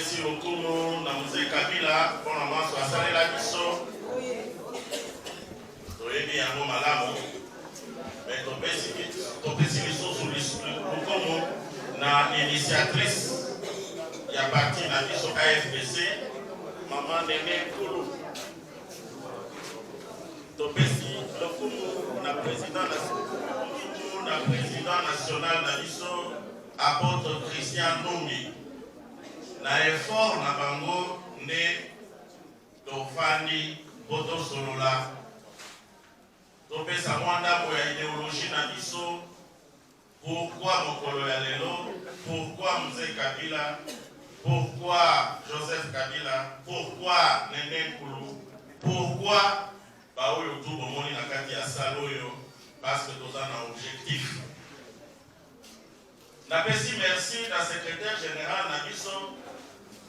topesi lokumu na mzee Kabila mpona mwaso asalela biso toyebi yango malamu me topesi lisusu lokumu na initiatrice ya parti na biso AFDC Mama Nene Nkulu. Topesi lokumu na président national na biso apôtre Christian Numbi na effort na bango nde tofandi poto solola topesa mwandambo ya idéologie na biso. Pourquoi mokolo ya lelo? Pourquoi Mzee Kabila? Pourquoi Joseph Kabila? Pourquoi Nene Nkulu? Pourquoi baoyo tout bomoni na kati ya saloyo? Parce que toza na objectif. Napesi merci na secrétaire général na biso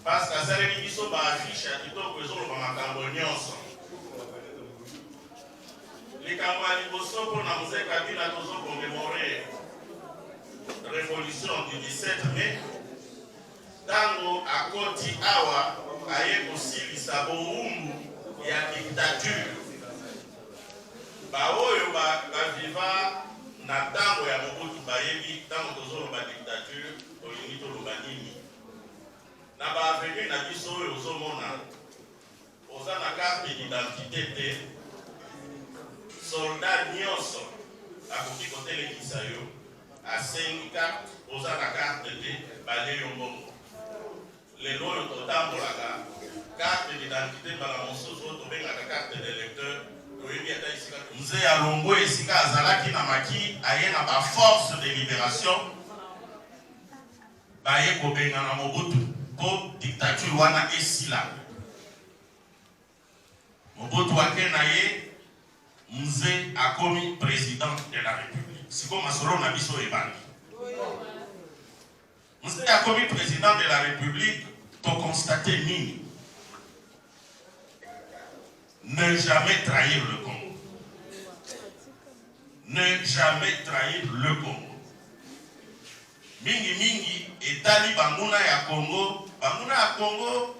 parce que asaleli biso ba affiche ya kitoko ezoloba makambo nyonso. Likambo ya liboso mpona Mzee Kabila tozokomemore révolution du 17 mai. Tango akoti awa aye kosilisa bowumbu ya dictature. Baoyo baviva na tango ya Mobutu bayebi tango tozoloba dictature olingi toloba nini. Na baavenu na biso oyo ozomona oza na carte d'identité te, soldat nyonso akoki kotelekisa yo asengi carte oza na carte te bale yo mbongo. Lelo oyo totambolaka carte d'identité mbala mosusu oyo tobengaka carte d'électeur toyebi ata esika Mzee alongo esika azalaki na maki aye na baforce de libération baye kobenga na Mobutu po dictature wana esila. Mobutu ake na ye Mzee akomi président de la République. Siko masolo na biso ebandi. Mzee akomi président de la République to constater nini? Ne jamais trahir le Congo. Ne jamais trahir le Congo. Mingi etali banguna ya Congo. Banguna ya Congo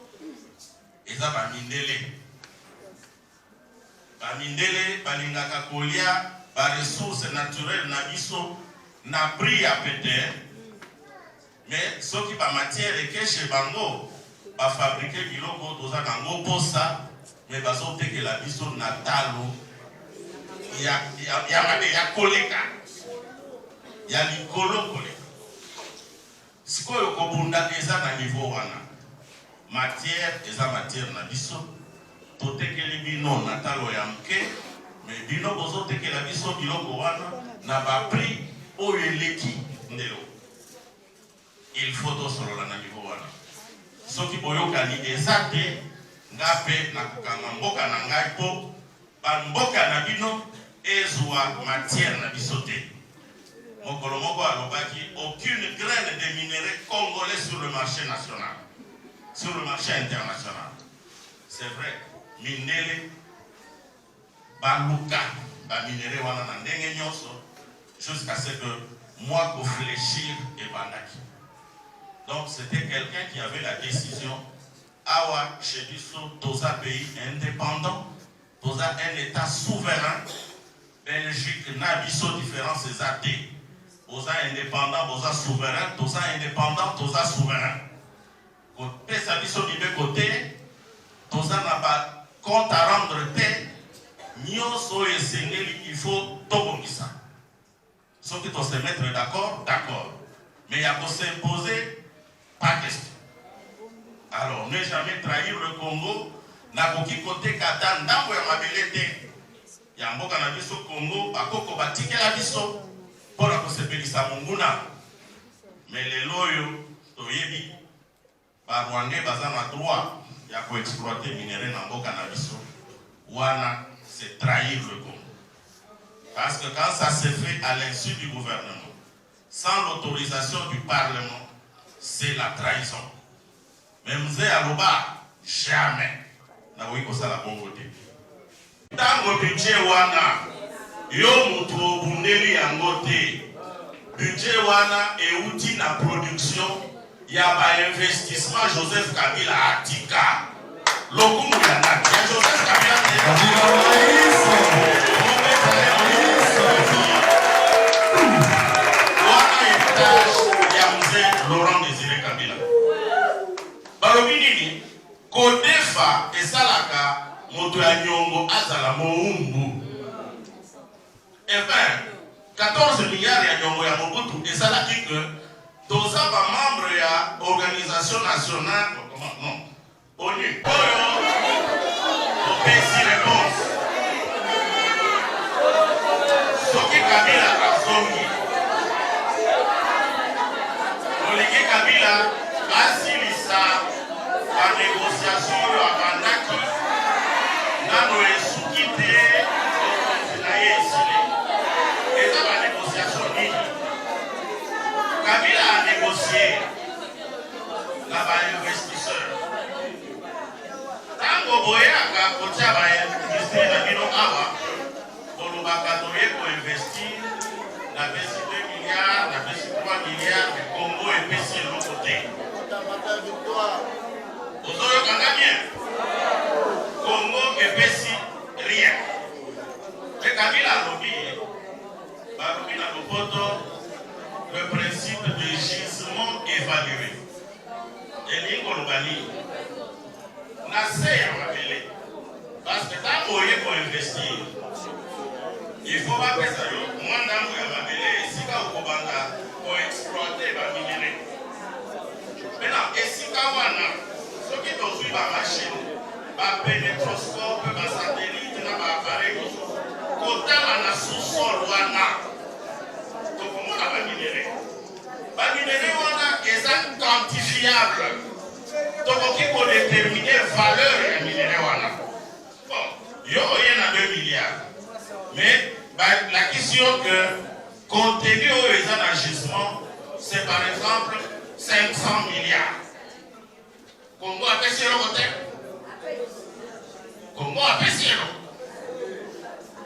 eza bamindele. Bamindele balingaka kolia ba ressources naturelles na biso na prix ya pete. Mais soki ba matière ekeshe bango ba fabriquer biloko toza kango posa mais bazo teke la biso na talo ya koleka ya likolo koleka. Sikoyo kobunda eza na niveau wana matière eza matière na biso totekeli bino na talo ya mke mais bino bozo tekela biso biloko wana na ba prix oyo eleki ndelo. Il faut tosolola na niveau wana soki boyokani eza te ngape na kokanga mboka na ngai po mboka na bino ezwa matière na biso te. Mokolo moko alobaki aucune graine de minerai congolais sur le marché national, sur le marché international. C'est vrai, minele baluka ba minerai wana na ndenge nyonso jusqu'à ce que moi ko fléchir et bandaki. Donc c'était quelqu'un qui avait la décision. Awa chez Bisso, dans un pays indépendant, dans un état souverain. Belgique n'a Bisso différent ces athées. Dans un indépendant, dans un souverain, dans un indépendant, dans un souverain. Côté sa Bisso du côté, dans un compte à rendre té, Nyoso et Sénéli, il faut tout ça. Sauf que tu se mettre d'accord, d'accord. Mais il y a qu'à s'imposer. Pas question. Alors, ne jamais trahir le Congo. Na koki kote kata ndambo ya mabelete. Ya mboka na biso Congo, bakoko batike la biso. Pona kosepelisa munguna. Mais les loyo, toyebi, ba Rwandais baza na droit ya ko exploiter minerai na mboka na biso. Wana, c'est trahir le Congo. Parce que quand ça se fait à l'insu du gouvernement, sans l'autorisation du Parlement, c'est la trahison. Mais Mzee aloba jamais na wiko sala bongo te. Tango budget wana yo mutu obundeli yango te. Budget wana euti na production y a un investissement Joseph Kabila à Tika. Lokumu ya nani? Ya Joseph Kabila Laurent Désiré Kabila. Balobi nini? Kodefa esalaka moto ya nyongo azala moumbu. Enfin, 14 milliards ya nyongo ya Mobutu esalaki que toza ba membre ya organisation nationale non ONU. Oyo opesi réponse. Soki Kabila azongi Olingi Kabila asilisa ba négociation oyo abandaki nano esuki te okonzi na ye esili. Eza ba négociation nini? Kabila a négocié na ba investisseur. Tango boyaka kotia ba industrie na bino awa bolobaka toye koinvestir na pesi 2 milliards, na pesi 3 milliards, mais Congo epesi eloko te. Ozoyoka bien. Congo epesi rien. Mais Kabila alobi balobi na lopoto le principe de gisement évalué. Elingo lobani na se ya mabele. Parce que tant oye ko investir, il faut pas que ça yo mwanda ngo ya mabele esika okobanga ko exploiter ba minerais. Maintenant esika wana soki tozwi ba machine, ba pénétroscope, ba satellite na ba appareil kotala na sous-sol wana tokomona ba minerais. Ba minerais wana eza quantifiable. Tokoki ko déterminer valeur ya minerais wana. Bon, yo oye na 2 milliards. Mais la question que contenu au gisement, c'est par exemple 500 milliards. Congo a payé le côté. Congo a payé le.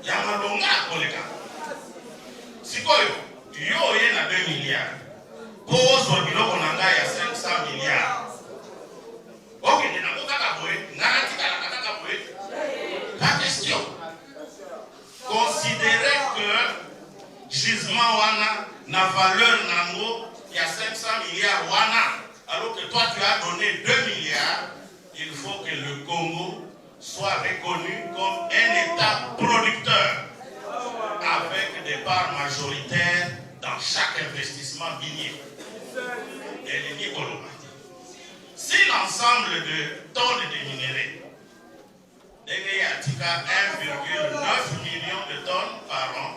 Il y a un long collègue. Si quoi, yo oye na 2 milliards. Pose au biloko nanga ya 500 milliards. Ok, tu n'as pas qu'à boire. Pas question. Considérez que gisement wana na valeur nango il y a 500 milliards wana, alors que toi tu as donné 2 milliards, il faut que le Congo soit reconnu comme un État producteur avec des parts majoritaires dans chaque investissement minier. Et les Nicoloma. Si l'ensemble de tonnes de minerais il y a 1,9 million de tonnes par an.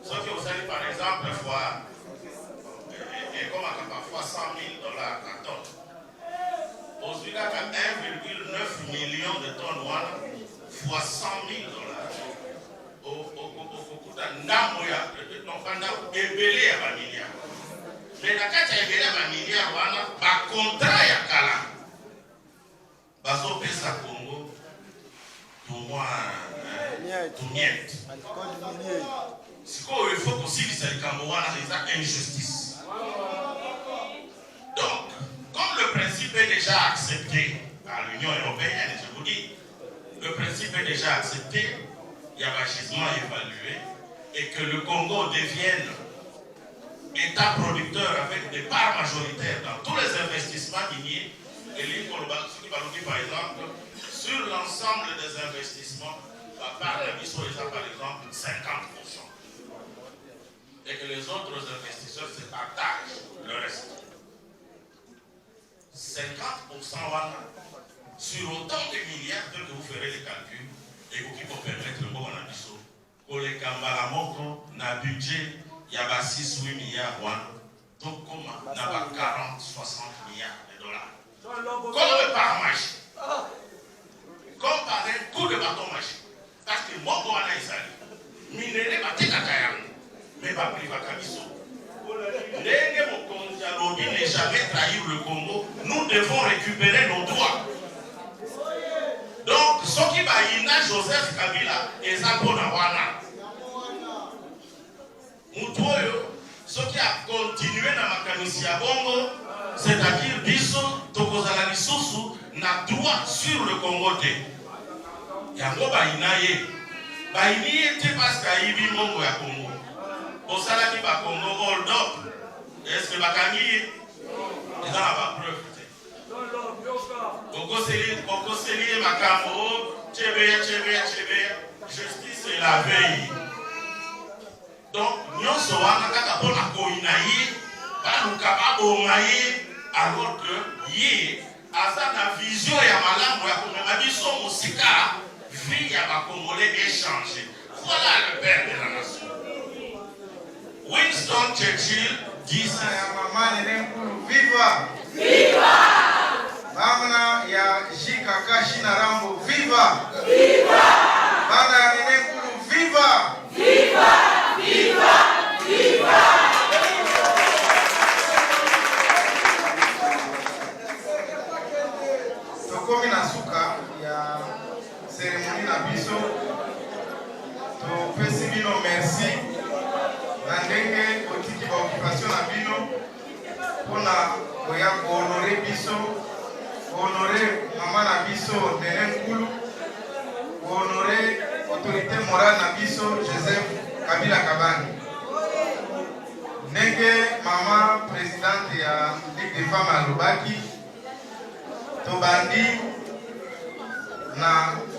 Ce que vous savez par exemple fois, et comme parfois $100,000 la tonne. Aujourd'hui, il y a 1,9 million de tonnes fois $100,000. Au Kokuta Namoya, non pas Ebele à Bamilia. Mais la carte Ebele à Bamilia, par contrat à Kala. Baso Pesa Congo. Pour moi, tout niet. Il faut aussi que c'est une injustice. Donc, comme le principe est déjà accepté par l'Union européenne, je vous dis, le principe est déjà accepté, il y a un gisement évalué, et que le Congo devienne État producteur avec des parts majoritaires dans tous les investissements miniers, et l'île par exemple, sur l'ensemble des investissements, par exemple 50%. Et que les autres investisseurs se partagent le reste. 50% sur autant de milliards que vous ferez les calculs et vous qui vont permettre le mot en abisso. Pour les Kambalamoko, na budget, il y a 6-8 milliards. Donc, comment on a 40-60 milliards de dollars. Comme par magie. Comme par un coup de bâton magique. Parce que moi, on a essayé. Minerai, mais pas privé Kabiso. N'est jamais trahir le Congo. Nous devons récupérer nos droits. Donc, ce qui va y Joseph Kabila et Zapona Wana. Moutoyo, ce qui a continué dans ma camisia Bongo, C'est-à-dire, biso, tokozala lisusu, na droit sur le Congo te. Yango bainaye. Bainaye te parce qu'il y a mongo ya Congo. Au salaki ba Congo hold up. Est-ce que bakangi? Ils n'ont pas preuve. Okoseli makambo, chebeya. Justice et la veille. Donc, nyonso wana kaka pona koinaye, baluka babomaye, alors que ye aza na vision ya malamu ya komema biso mosika vie ya bakongolais échangé. Voilà le père de la nation. Winston Churchill dit ça. Viva! Viva! Bana ya Jikaka Shinarambo, viva! Viva! Bana ya Nenenkulu, viva! Viva! Viva! Viva! Tokomi na suka ya seremoni na biso. Topesi bino merci. Na ndenge otiki ba occupation na bino. Pona koya honore biso. Honorer maman na biso Nenenkulu, honorer autorité morale na biso Joseph Kabila Kabange. Ndenge maman présidente ya Ligue des femmes alobaki, tobandi na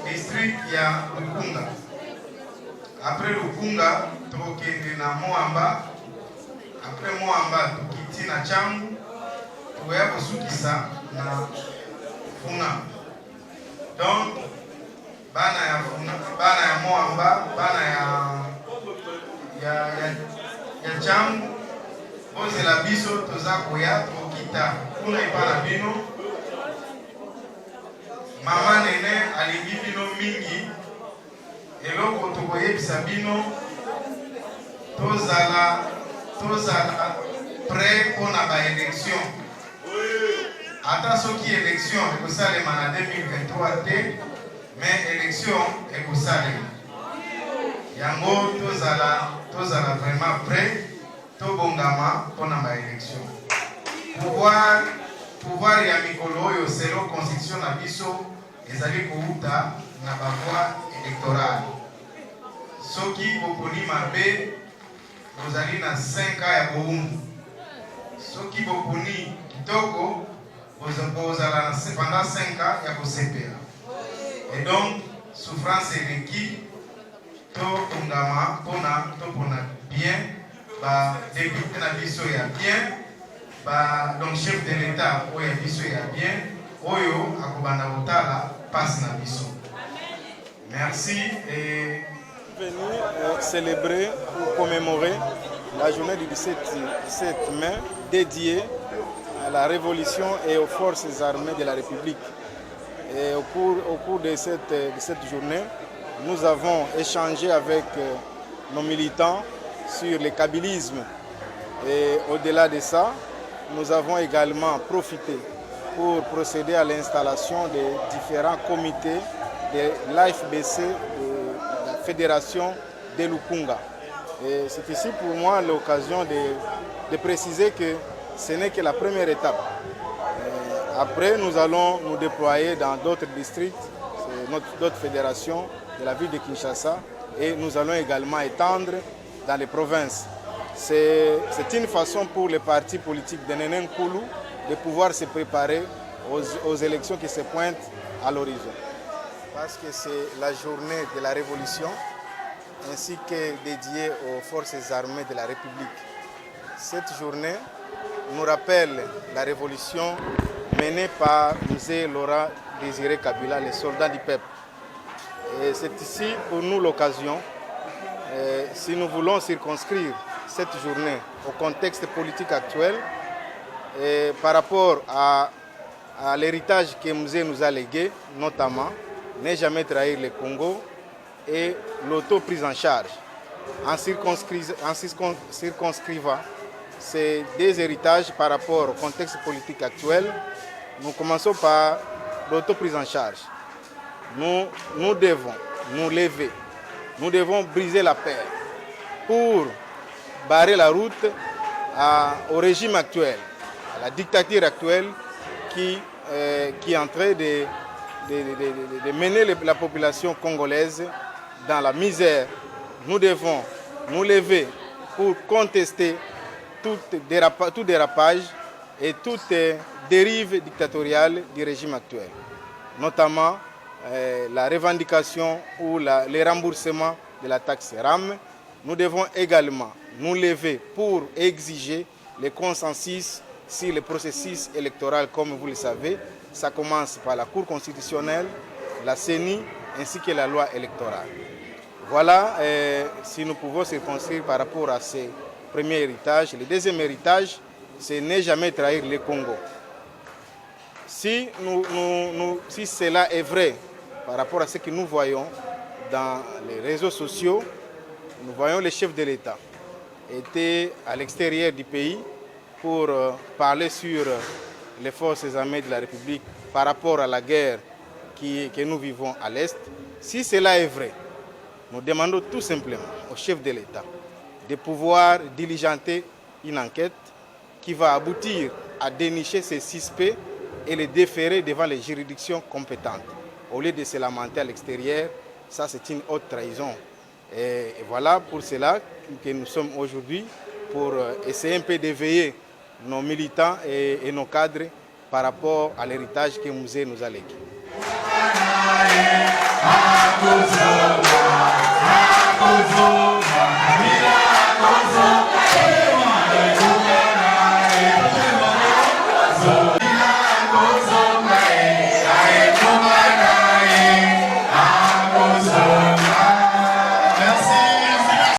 district ya Lukunga. Après Lukunga, tokende na Moamba. Après Moamba, tokiti na Chambu. Toya kosukisa na Funa. Donc, bana ya Funa, bana ya Moamba, bana ya Chambu, boze la biso toza koya tokita kuna ipana bino. Mama Nene alingi bino mingi, eloko tokoyebisa bino, tozala prêt pour la élection. Attention qui élection est pour ça les en 2023 mais élection est pour ça les. Yango tozala vraiment prêt to bongama pour la élection. Pouvoir ya mikolo yo selon constitution na biso ezali kouta na ba voie électorale. Soki boponi mabe bozali na 5 ans ya boumbu. Soki boponi kitoko bozala pendant 5 ans ya bosepela. Et donc souffrance eleki to kongama pona bien ba député na biso ya bien ba donc chef de l'état oya biso ya bien oyo akobanda botala passe na biso. Merci et venir célébrer ou commémorer la journée du 17 mai dédiée à la révolution et aux forces armées de la République. Et au cours de cette journée, nous avons échangé avec nos militants sur le kabylisme. Et au-delà de ça, nous avons également profité pour procéder à l'installation de différents comités de l'AFBC, de la Fédération de Lukunga. Et c'est ici pour moi l'occasion de préciser que ce n'est que la première étape. Après, nous allons nous déployer dans d'autres districts, d'autres fédérations de la ville de Kinshasa, et nous allons également étendre dans les provinces. C'est une façon pour les partis politiques de Nenenkulu de pouvoir se préparer aux élections qui se pointent à l'horizon. Parce que c'est la journée de la révolution, ainsi que dédiée aux forces armées de la République. Cette journée nous rappelle la révolution menée par M. Laurent Désiré Kabila, les soldats du peuple. Et c'est ici pour nous l'occasion, si nous voulons circonscrire cette journée au contexte politique actuel, et par rapport à l'héritage que Mzee nous a légué, notamment ne jamais trahir le Congo et l'auto-prise en charge. En circonscrivant ces deux héritages par rapport au contexte politique actuel, nous commençons par l'auto-prise en charge. Nous devons nous lever, nous devons briser la paix pour barrer la route au régime actuel la dictature actuelle qui est en train de mener la population congolaise dans la misère. Nous devons nous lever pour contester tout dérapage et toute dérive dictatoriale du régime actuel, notamment la revendication ou les remboursements de la taxe RAM. Nous devons également nous lever pour exiger le consensus sur le processus électoral, comme vous le savez. Ça commence par la Cour constitutionnelle, la CENI ainsi que la loi électorale. Voilà si nous pouvons circonscrire par rapport à ce premier héritage. Le deuxième héritage, c'est ne jamais trahir le Congo. Si cela est vrai par rapport à ce que nous voyons dans les réseaux sociaux, nous voyons le chef de l'État était à l'extérieur du pays pour parler sur les forces armées de la République par rapport à la guerre que nous vivons à l'Est. Si cela est vrai, nous demandons tout simplement au chef de l'État de pouvoir diligenter une enquête qui va aboutir à dénicher ces suspects et les déférer devant les juridictions compétentes. Au lieu de se lamenter à l'extérieur, ça c'est une haute trahison. Et voilà pour cela que nous sommes aujourd'hui, pour essayer un peu d'éveiller nos militants et nos cadres par rapport à l'héritage que Musée nous a légué. Akozo,